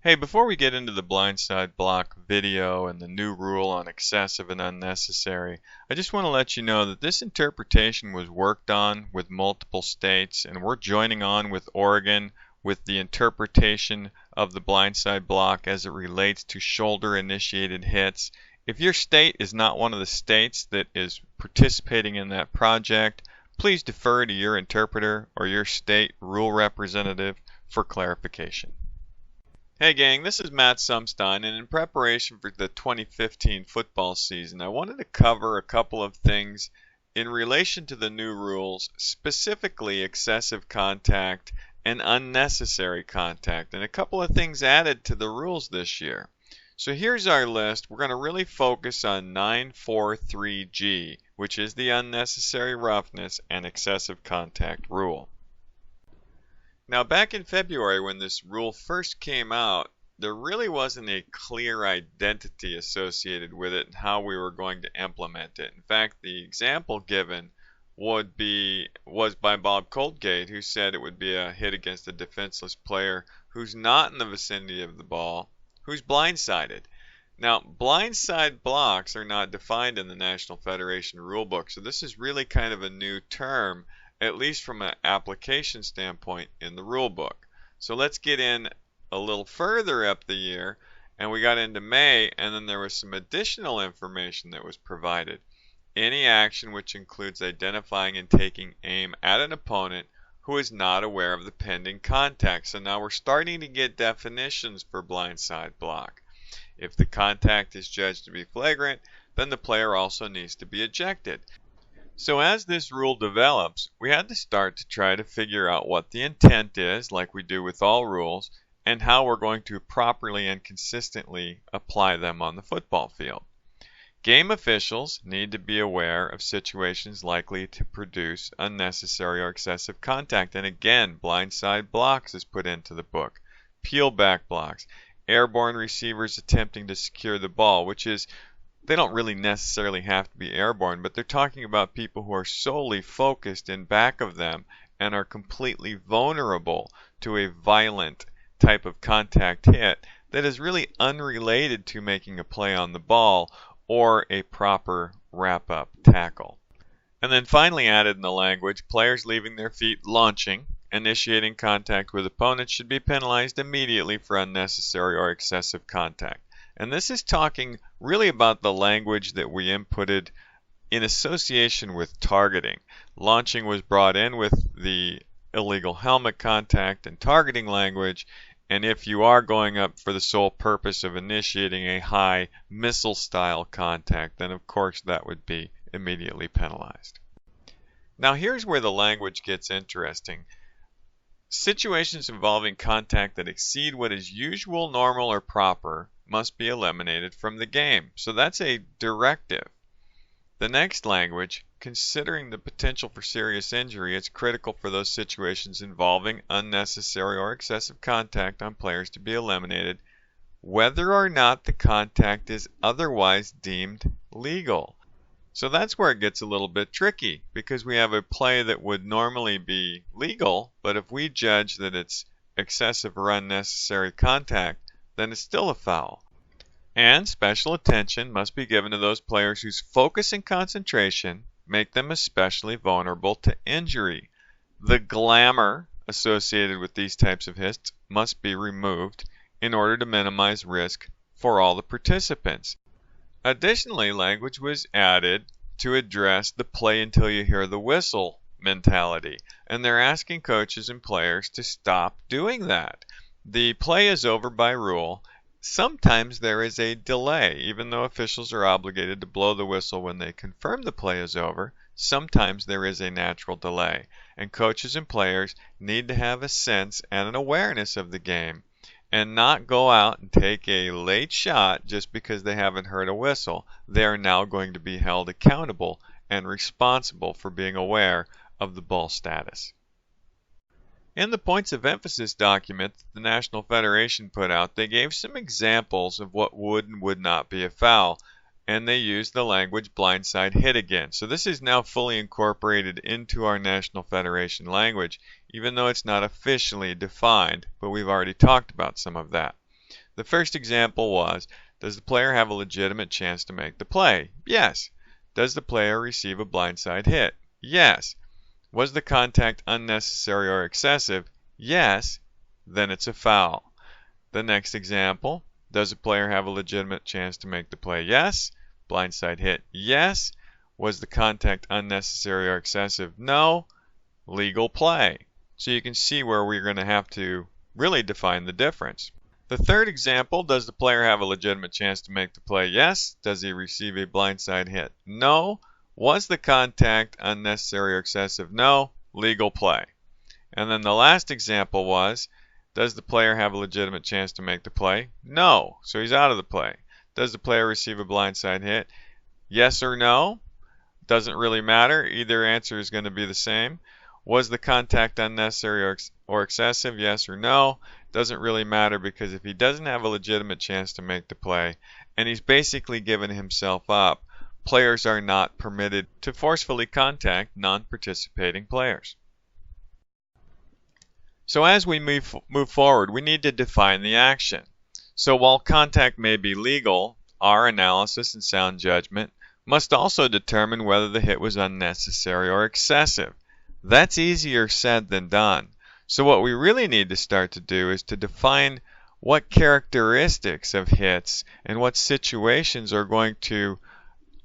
Hey, before we get into the blindside block video and the new rule on excessive and unnecessary, I just want to let you know that this interpretation was worked on with multiple states, and we're joining on with Oregon with the interpretation of the blindside block as it relates to shoulder-initiated hits. If your state is not one of the states that is participating in that project, please defer to your interpreter or your state rule representative for clarification. Hey gang, this is Matt Sumstein, and in preparation for the 2015 football season, I wanted to cover a couple of things in relation to the new rules, specifically excessive contact and unnecessary contact, and a couple of things added to the rules this year. So here's our list. We're going to really focus on 943G, which is the unnecessary roughness and excessive contact rule. Now, back in February when this rule first came out, there really wasn't a clear identity associated with it and how we were going to implement it. In fact, the example given was by Bob Colgate, who said it would be a hit against a defenseless player who's not in the vicinity of the ball, who's blindsided. Now, blindside blocks are not defined in the National Federation rulebook, so this is really kind of a new term, at least from an application standpoint in the rule book. So let's get in a little further up the year, and we got into May, and then there was some additional information that was provided. Any action which includes identifying and taking aim at an opponent who is not aware of the pending contact. So now we're starting to get definitions for blindside block. If the contact is judged to be flagrant, then the player also needs to be ejected. So as this rule develops, we had to start to try to figure out what the intent is, like we do with all rules, and how we're going to properly and consistently apply them on the football field. Game officials need to be aware of situations likely to produce unnecessary or excessive contact. And again, blindside blocks is put into the book. Peel back blocks. Airborne receivers attempting to secure the ball, which is they don't really necessarily have to be airborne, but they're talking about people who are solely focused in back of them and are completely vulnerable to a violent type of contact hit that is really unrelated to making a play on the ball or a proper wrap-up tackle. And then finally added in the language, players leaving their feet launching, initiating contact with opponents should be penalized immediately for unnecessary or excessive contact. And this is talking really about the language that we inputted in association with targeting. Launching was brought in with the illegal helmet contact and targeting language, and if you are going up for the sole purpose of initiating a high missile style contact, then of course that would be immediately penalized. Now here's where the language gets interesting. Situations involving contact that exceed what is usual, normal, or proper must be eliminated from the game. So that's a directive. The next language, considering the potential for serious injury, it's critical for those situations involving unnecessary or excessive contact on players to be eliminated, whether or not the contact is otherwise deemed legal. So that's where it gets a little bit tricky, because we have a play that would normally be legal, but if we judge that it's excessive or unnecessary contact, then it's still a foul. And special attention must be given to those players whose focus and concentration make them especially vulnerable to injury. The glamour associated with these types of hits must be removed in order to minimize risk for all the participants. Additionally, language was added to address the play until you hear the whistle mentality, and they're asking coaches and players to stop doing that. The play is over by rule. Sometimes there is a delay, even though officials are obligated to blow the whistle when they confirm the play is over. Sometimes there is a natural delay, and coaches and players need to have a sense and an awareness of the game and not go out and take a late shot just because they haven't heard a whistle. They are now going to be held accountable and responsible for being aware of the ball status. In the points of emphasis document that the National Federation put out, they gave some examples of what would and would not be a foul, and they used the language blindside hit again. So this is now fully incorporated into our National Federation language, even though it's not officially defined, but we've already talked about some of that. The first example was, does the player have a legitimate chance to make the play? Yes. Does the player receive a blindside hit? Yes. Was the contact unnecessary or excessive? Yes. Then it's a foul. The next example, does the player have a legitimate chance to make the play? Yes. Blindside hit? Yes. Was the contact unnecessary or excessive? No. Legal play. So you can see where we're going to have to really define the difference. The third example, does the player have a legitimate chance to make the play? Yes. Does he receive a blindside hit? No. Was the contact unnecessary or excessive? No. Legal play. And then the last example was, does the player have a legitimate chance to make the play? No. So he's out of the play. Does the player receive a blindside hit? Yes or no? Doesn't really matter. Either answer is going to be the same. Was the contact unnecessary or excessive? Yes or no? Doesn't really matter, because if he doesn't have a legitimate chance to make the play and he's basically given himself up, players are not permitted to forcefully contact non-participating players. So as we move forward, we need to define the action. So while contact may be legal, our analysis and sound judgment must also determine whether the hit was unnecessary or excessive. That's easier said than done. So what we really need to start to do is to define what characteristics of hits and what situations are going to,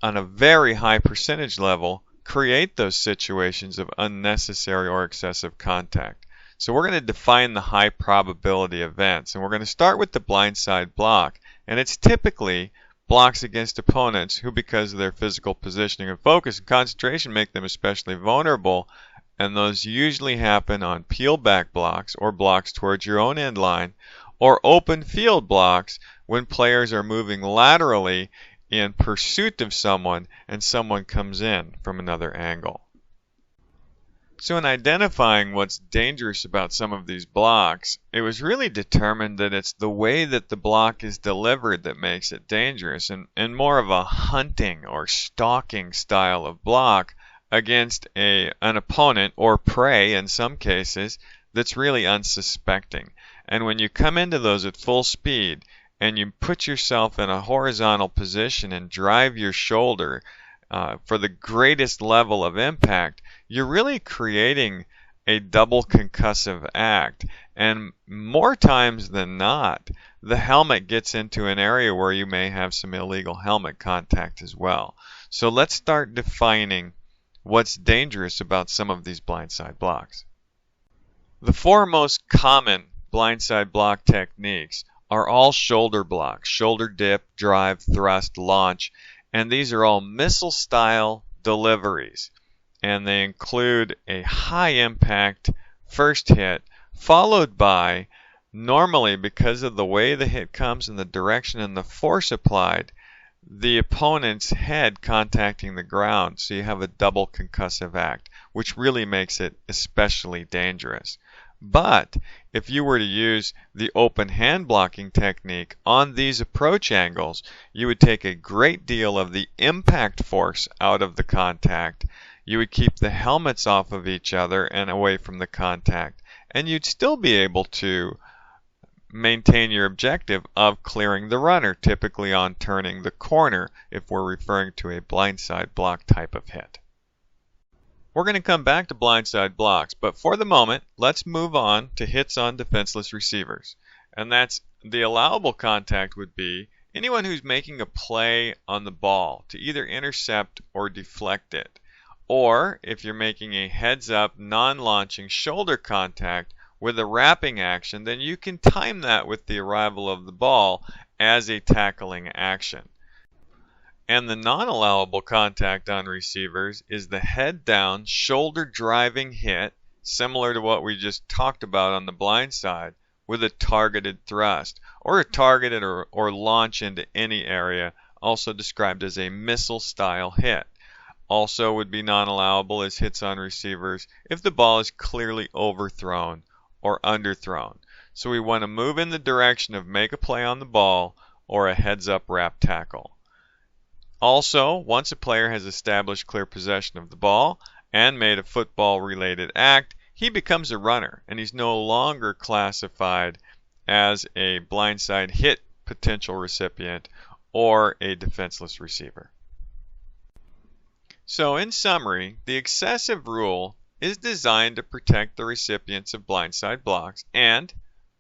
on a very high percentage level, create those situations of unnecessary or excessive contact. So we're going to define the high probability events, and we're going to start with the blindside block, and it's typically blocks against opponents who, because of their physical positioning and focus and concentration, make them especially vulnerable, and those usually happen on peel back blocks or blocks towards your own end line, or open field blocks when players are moving laterally in pursuit of someone and someone comes in from another angle. So in identifying what's dangerous about some of these blocks, it was really determined that it's the way that the block is delivered that makes it dangerous, and more of a hunting or stalking style of block against an opponent or prey in some cases that's really unsuspecting. And when you come into those at full speed and you put yourself in a horizontal position and drive your shoulder for the greatest level of impact, you're really creating a double concussive act. And more times than not, the helmet gets into an area where you may have some illegal helmet contact as well. So let's start defining what's dangerous about some of these blindside blocks. The four most common blindside block techniques are all shoulder blocks: shoulder dip, drive, thrust, launch, and these are all missile-style deliveries. And they include a high-impact first hit, followed by, normally because of the way the hit comes and the direction and the force applied, the opponent's head contacting the ground. So you have a double concussive act, which really makes it especially dangerous. But if you were to use the open hand blocking technique on these approach angles, you would take a great deal of the impact force out of the contact. You would keep the helmets off of each other and away from the contact, and you'd still be able to maintain your objective of clearing the runner, typically on turning the corner if we're referring to a blindside block type of hit. We're going to come back to blindside blocks, but for the moment, let's move on to hits on defenseless receivers. And that's the allowable contact would be anyone who's making a play on the ball to either intercept or deflect it. Or if you're making a heads-up, non-launching shoulder contact with a wrapping action, then you can time that with the arrival of the ball as a tackling action. And the non-allowable contact on receivers is the head-down, shoulder-driving hit, similar to what we just talked about on the blind side, with a targeted thrust, or a targeted or launch into any area, also described as a missile-style hit. Also would be non-allowable as hits on receivers if the ball is clearly overthrown or underthrown. So we want to move in the direction of make a play on the ball or a heads-up wrap tackle. Also, once a player has established clear possession of the ball and made a football-related act, he becomes a runner, and he's no longer classified as a blindside hit potential recipient or a defenseless receiver. So in summary, the excessive rule is designed to protect the recipients of blindside blocks and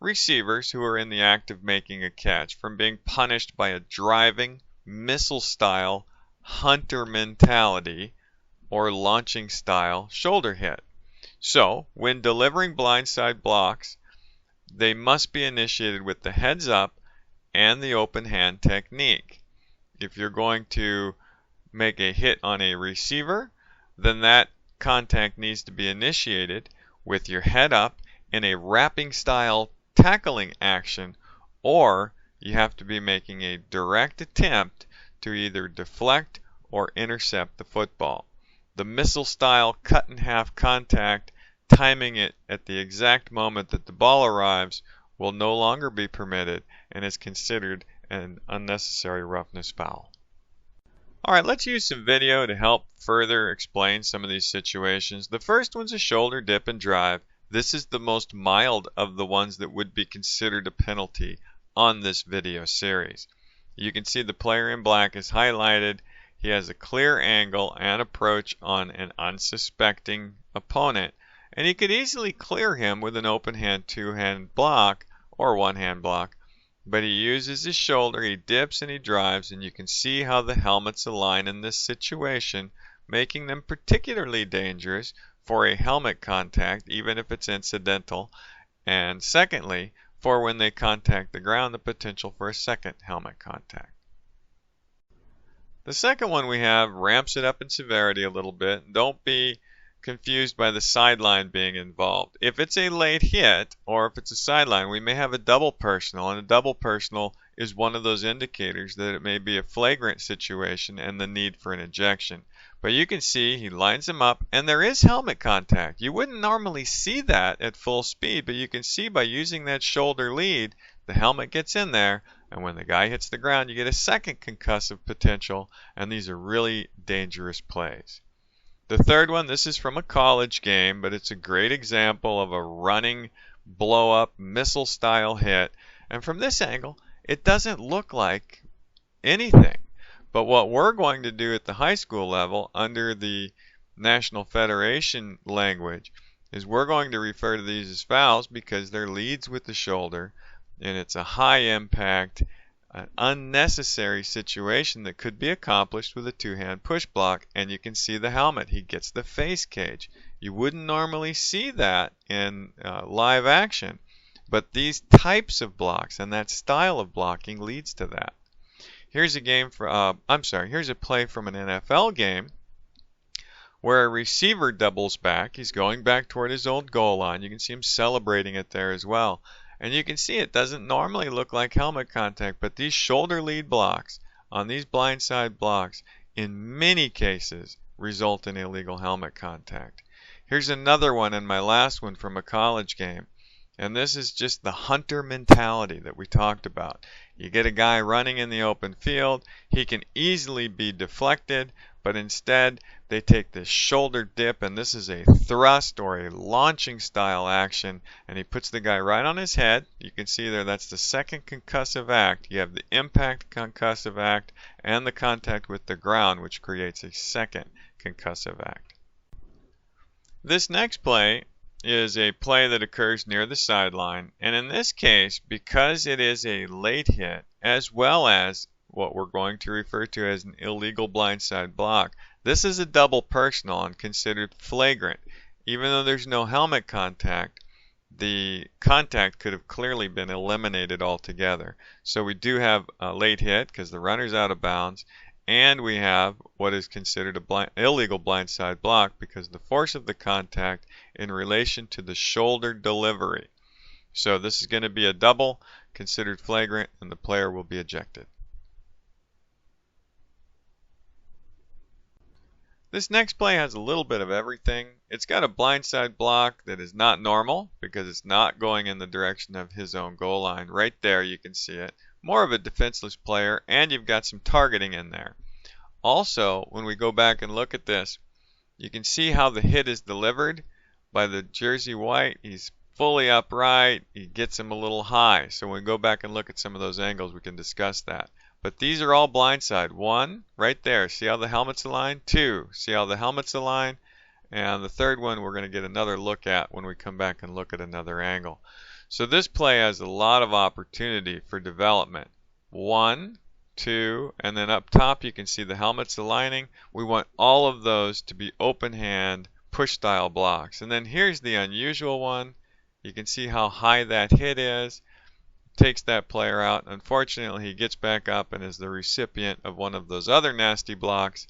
receivers who are in the act of making a catch from being punished by a driving, missile-style hunter mentality or launching-style shoulder hit. So, when delivering blindside blocks, they must be initiated with the heads up and the open hand technique. If you're going to make a hit on a receiver, then that contact needs to be initiated with your head up in a wrapping style tackling action, or you have to be making a direct attempt to either deflect or intercept the football. The missile style cut in half contact, timing it at the exact moment that the ball arrives, will no longer be permitted and is considered an unnecessary roughness foul. Alright, let's use some video to help further explain some of these situations. The first one's a shoulder dip and drive. This is the most mild of the ones that would be considered a penalty on this video series. You can see the player in black is highlighted. He has a clear angle and approach on an unsuspecting opponent, and he could easily clear him with an open hand two-hand block or one-hand block. But he uses his shoulder, he dips and he drives, and you can see how the helmets align in this situation, making them particularly dangerous for a helmet contact, even if it's incidental, and secondly, for when they contact the ground, the potential for a second helmet contact. The second one we have ramps it up in severity a little bit. Don't be confused by the sideline being involved. If it's a late hit or if it's a sideline, we may have a double personal, and a double personal is one of those indicators that it may be a flagrant situation and the need for an ejection. But you can see he lines them up and there is helmet contact. You wouldn't normally see that at full speed, but you can see by using that shoulder lead, the helmet gets in there, and when the guy hits the ground, you get a second concussive potential, and these are really dangerous plays. The third one, this is from a college game, but it's a great example of a running, blow-up, missile-style hit. And from this angle, it doesn't look like anything. But what we're going to do at the high school level, under the National Federation language, is we're going to refer to these as fouls because they're leads with the shoulder, and it's a high-impact, an unnecessary situation that could be accomplished with a two-hand push block, and you can see the helmet. He gets the face cage. You wouldn't normally see that in live action, but these types of blocks and that style of blocking leads to that. Here's a game for here's a play from an NFL game where a receiver doubles back. He's going back toward his old goal line. You can see him celebrating it there as well. And you can see it doesn't normally look like helmet contact, but these shoulder lead blocks on these blindside blocks in many cases result in illegal helmet contact. Here's another one, and my last one, from a college game. And this is just the hunter mentality that we talked about. You get a guy running in the open field, he can easily be deflected, but instead they take this shoulder dip, and this is a thrust or a launching style action, and he puts the guy right on his head. You can see there that's the second concussive act. You have the impact concussive act and the contact with the ground, which creates a second concussive act. This next play is a play that occurs near the sideline, and in this case, because it is a late hit as well as what we're going to refer to as an illegal blindside block, this is a double personal and considered flagrant. Even though there's no helmet contact, the contact could have clearly been eliminated altogether. So we do have a late hit because the runner's out of bounds, and we have what is considered a illegal blindside block because the force of the contact in relation to the shoulder delivery. So this is going to be a double, considered flagrant, and the player will be ejected. This next play has a little bit of everything. It's got a blindside block that is not normal because it's not going in the direction of his own goal line. Right there you can see it. More of a defenseless player, and you've got some targeting in there. Also, when we go back and look at this, you can see how the hit is delivered by the jersey white. He's fully upright. He gets him a little high. So when we go back and look at some of those angles, we can discuss that. But these are all blindside. 1, right there. See how the helmet's aligned? 2, see how the helmet's aligned? And the third one we're going to get another look at when we come back and look at another angle. So this play has a lot of opportunity for development. 1, 2, and then up top you can see the helmet's aligning. We want all of those to be open hand push style blocks. And then here's the unusual one. You can see how high that hit is. Takes that player out. Unfortunately, he gets back up and is the recipient of one of those other nasty blocks.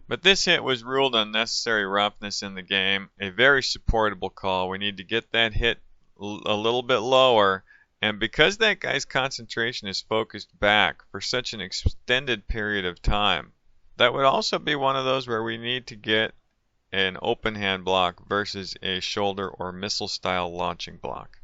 But this hit was ruled unnecessary roughness in the game. A very supportable call. We need to get that hit a little bit lower. And because that guy's concentration is focused back for such an extended period of time, that would also be one of those where we need to get an open hand block versus a shoulder or missile style launching block.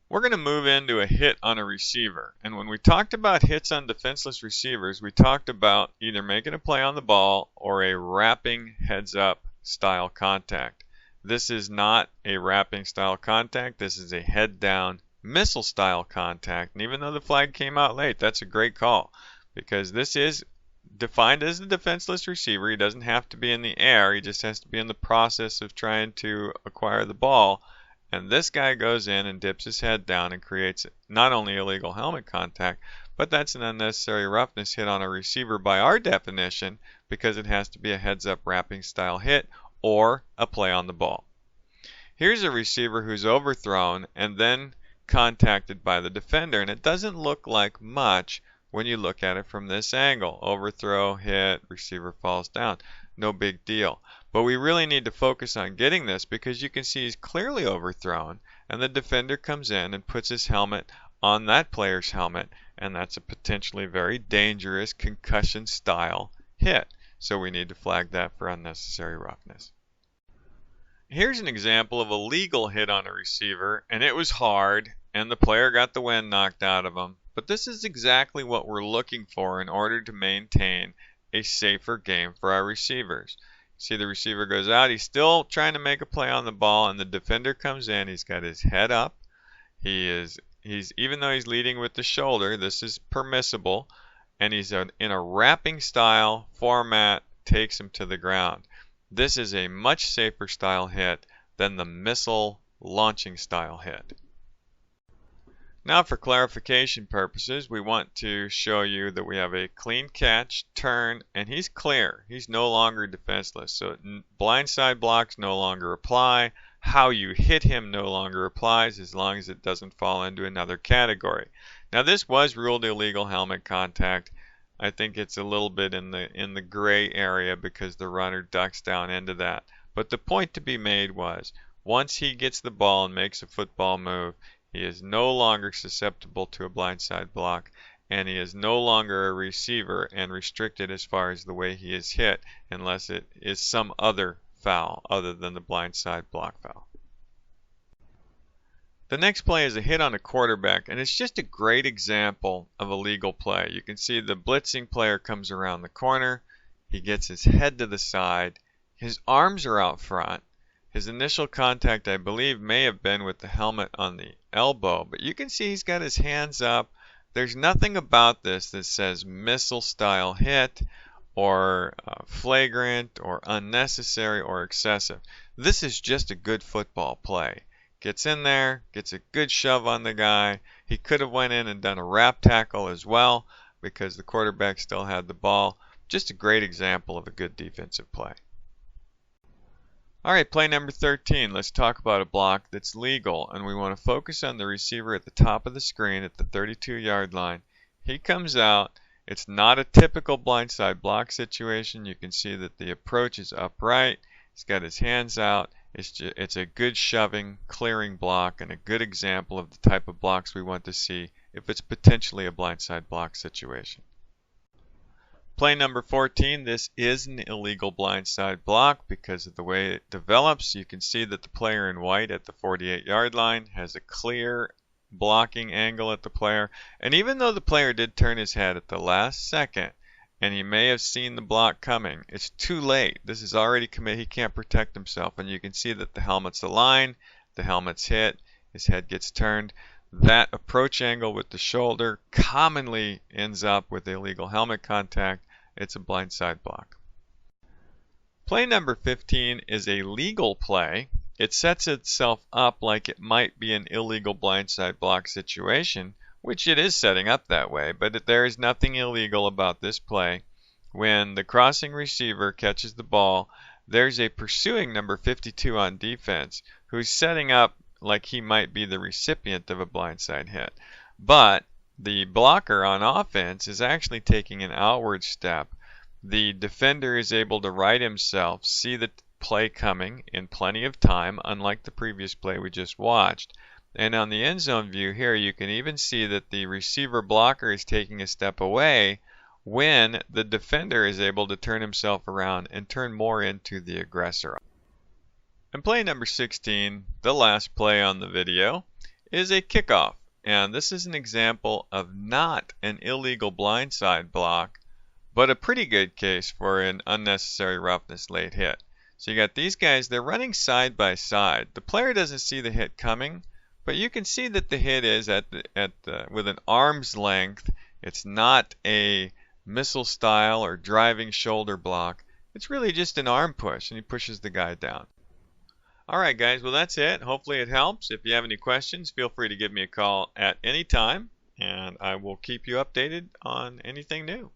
We're going to move into a hit on a receiver. And when we talked about hits on defenseless receivers, we talked about either making a play on the ball or a wrapping heads up style contact. This is not a wrapping style contact. This is a head down missile style contact. And even though the flag came out late, that's a great call because this is defined as a defenseless receiver. He doesn't have to be in the air. He just has to be in the process of trying to acquire the ball. And this guy goes in and dips his head down and creates not only illegal helmet contact, but that's an unnecessary roughness hit on a receiver by our definition because it has to be a heads-up wrapping style hit or a play on the ball. Here's a receiver who's overthrown and then contacted by the defender, and it doesn't look like much when you look at it from this angle. Overthrow, hit, receiver falls down. No big deal. But we really need to focus on getting this because you can see he's clearly overthrown and the defender comes in and puts his helmet on that player's helmet, and that's a potentially very dangerous concussion style hit. So we need to flag that for unnecessary roughness. Here's an example of a legal hit on a receiver, and it was hard and the player got the wind knocked out of him. But this is exactly what we're looking for in order to maintain a safer game for our receivers. See, the receiver goes out. He's still trying to make a play on the ball, and the defender comes in. He's got his head up. He's even though he's leading with the shoulder, this is permissible, and he's in a wrapping style format, takes him to the ground. This is a much safer style hit than the missile launching style hit. Now for clarification purposes, we want to show you that we have a clean catch, turn, and he's clear. He's no longer defenseless. So blindside blocks no longer apply. How you hit him no longer applies as long as it doesn't fall into another category. Now this was ruled illegal helmet contact. I think it's a little bit in the gray area because the runner ducks down into that. But the point to be made was once he gets the ball and makes a football move, he is no longer susceptible to a blindside block, and he is no longer a receiver and restricted as far as the way he is hit unless it is some other foul other than the blindside block foul. The next play is a hit on a quarterback, and it's just a great example of a legal play. You can see the blitzing player comes around the corner. He gets his head to the side. His arms are out front. His initial contact, I believe, may have been with the helmet on the elbow, but you can see he's got his hands up. There's nothing about this that says missile style hit or flagrant or unnecessary or excessive. This is just a good football play. Gets in there, gets a good shove on the guy. He could have went in and done a wrap tackle as well because the quarterback still had the ball. Just a great example of a good defensive play. All right, play number 13. Let's talk about a block that's legal, and we want to focus on the receiver at the top of the screen at the 32-yard line. He comes out. It's not a typical blindside block situation. You can see that the approach is upright. He's got his hands out. It's a good shoving, clearing block, and a good example of the type of blocks we want to see if it's potentially a blindside block situation. Play number 14, this is an illegal blindside block because of the way it develops. You can see that the player in white at the 48-yard line has a clear blocking angle at the player. And even though the player did turn his head at the last second, and he may have seen the block coming, it's too late. This is already committed. He can't protect himself. And you can see that the helmet's aligned. the helmet's hit, his head gets turned. That approach angle with the shoulder commonly ends up with illegal helmet contact. It's a blindside block. Play number 15 is a legal play. It sets itself up like it might be an illegal blindside block situation, which it is setting up that way, but there is nothing illegal about this play. When the crossing receiver catches the ball, there's a pursuing number 52 on defense who's setting up like he might be the recipient of a blindside hit. But the blocker on offense is actually taking an outward step. The defender is able to right himself, see the play coming in plenty of time, unlike the previous play we just watched. And on the end zone view here, you can even see that the receiver blocker is taking a step away when the defender is able to turn himself around and turn more into the aggressor. And play number 16, the last play on the video, is a kickoff. And this is an example of not an illegal blindside block, but a pretty good case for an unnecessary roughness late hit. So you got these guys, they're running side by side. The player doesn't see the hit coming, but you can see that the hit is with an arm's length. It's not a missile style or driving shoulder block. It's really just an arm push, and he pushes the guy down. Alright guys, well that's it. Hopefully it helps. If you have any questions, feel free to give me a call at any time, and I will keep you updated on anything new.